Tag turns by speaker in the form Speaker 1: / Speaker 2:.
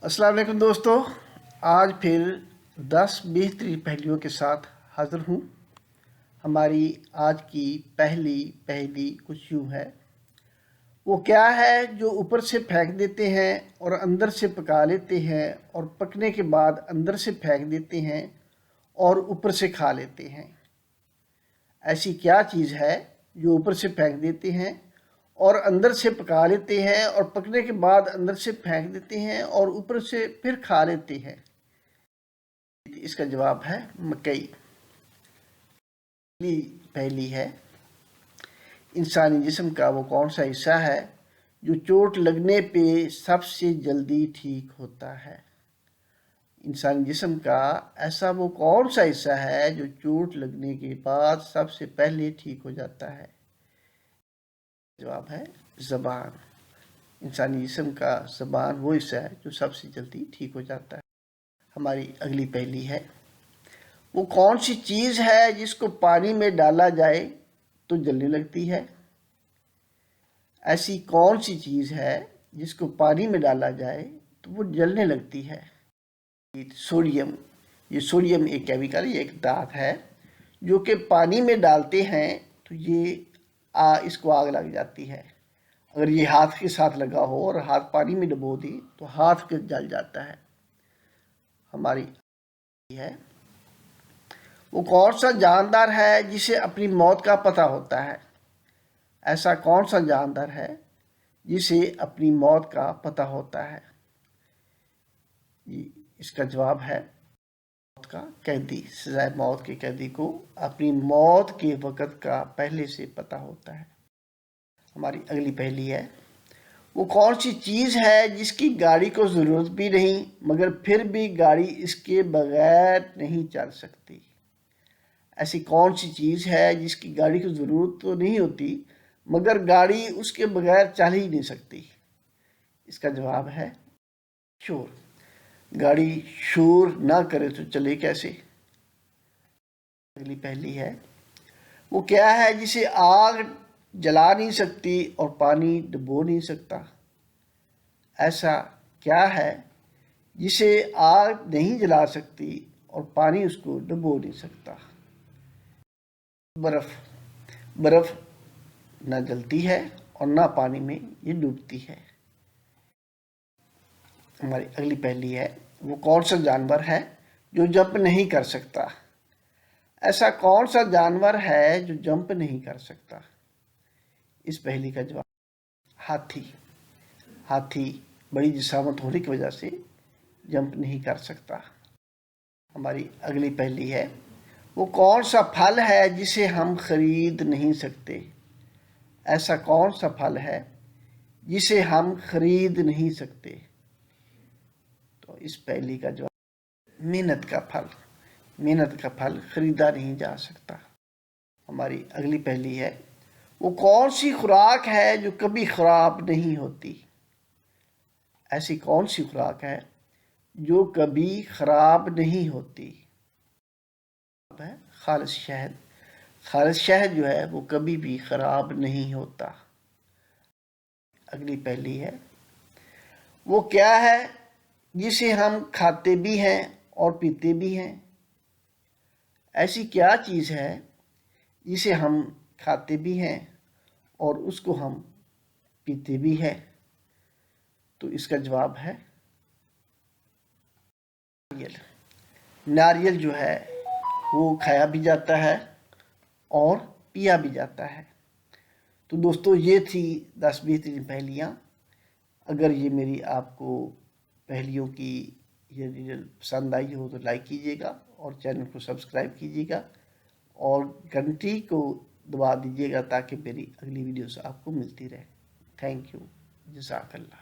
Speaker 1: अस्सलाम वालेकुम दोस्तों, आज फिर 10 बेहतरीन पहेलियों के साथ हाज़िर हूँ। हमारी आज की पहली कुछ यूँ है। वो क्या है जो ऊपर से फेंक देते हैं और अंदर से पका लेते हैं, और पकने के बाद अंदर से फेंक देते हैं और ऊपर से खा लेते हैं। ऐसी क्या चीज़ है जो ऊपर से फेंक देते हैं और अंदर से पका लेते हैं, और पकने के बाद अंदर से फेंक देते हैं और ऊपर से फिर खा लेते हैं? इसका जवाब है मकई। पहली है, इंसानी जिस्म का वो कौन सा हिस्सा है जो चोट लगने पे सबसे जल्दी ठीक होता है? इंसानी जिस्म का ऐसा वो कौन सा हिस्सा है जो चोट लगने के बाद सबसे पहले ठीक हो जाता है? जवाब है ज़बान। इंसानी जिस्म का ज़बान वो हिस्सा है जो सबसे जल्दी ठीक हो जाता है। हमारी अगली पहेली है, वो कौन सी चीज़ है जिसको पानी में डाला जाए तो जलने लगती है? ऐसी कौन सी चीज़ है जिसको पानी में डाला जाए तो वो जलने लगती है? सोडियम। ये सोडियम एक केमिकल, ये एक धात है जो कि पानी में डालते हैं तो ये इसको आग लग जाती है। अगर ये हाथ के साथ लगा हो और हाथ पानी में डुबो दी तो हाथ के जल जाता है। हमारी है, वो कौन सा जानदार है जिसे अपनी मौत का पता होता है? ऐसा कौन सा जानदार है जिसे अपनी मौत का पता होता है? इसका जवाब है मौत का कैदी। सजाए मौत के कैदी को अपनी मौत के वक़्त का पहले से पता होता है। हमारी अगली पहेली है, वो कौन सी चीज़ है जिसकी गाड़ी को ज़रूरत भी नहीं मगर फिर भी गाड़ी इसके बगैर नहीं चल सकती? ऐसी कौन सी चीज़ है जिसकी गाड़ी को ज़रूरत तो नहीं होती मगर गाड़ी उसके बगैर चल ही नहीं सकती? इसका जवाब है शोर। गाड़ी शोर ना करे तो चले कैसे? अगली पहेली है, वो क्या है जिसे आग जला नहीं सकती और पानी डुबो नहीं सकता? ऐसा क्या है जिसे आग नहीं जला सकती और पानी उसको डुबो नहीं सकता? बर्फ़। बर्फ़ ना जलती है और ना पानी में ये डूबती है। हमारी अगली पहेली है, वो कौन सा जानवर है जो जंप नहीं कर सकता? ऐसा कौन सा जानवर है जो जंप नहीं कर सकता? इस पहेली का जवाब हाथी। हाथी बड़ी जिसामत होने की वजह से जंप नहीं कर सकता। हमारी अगली पहेली है, वो कौन सा फल है जिसे हम खरीद नहीं सकते? ऐसा कौन सा फल है जिसे हम खरीद नहीं सकते? तो इस पहेली का जवाब मेहनत का फल। मेहनत का फल खरीदा नहीं जा सकता। हमारी अगली पहेली है, वो कौन सी खुराक है जो कभी खराब नहीं होती? ऐसी कौन सी खुराक है जो कभी खराब नहीं होती? है खालिस शहद। खालिस शहद जो है वो कभी भी खराब नहीं होता। अगली पहेली है, वो क्या है जिसे हम खाते भी हैं और पीते भी हैं? ऐसी क्या चीज़ है जिसे हम खाते भी हैं और उसको हम पीते भी हैं? तो इसका जवाब है नारियल। नारियल जो है वो खाया भी जाता है और पिया भी जाता है। तो दोस्तों, ये थी 10 बेहतरीन पहेलियाँ। अगर ये मेरी आपको पहेलियों की ये रील पसंद आई हो तो लाइक कीजिएगा और चैनल को सब्सक्राइब कीजिएगा और घंटी को दबा दीजिएगा ताकि मेरी अगली वीडियोस आपको मिलती रहे। Thank you. जज़ाकल्लाह।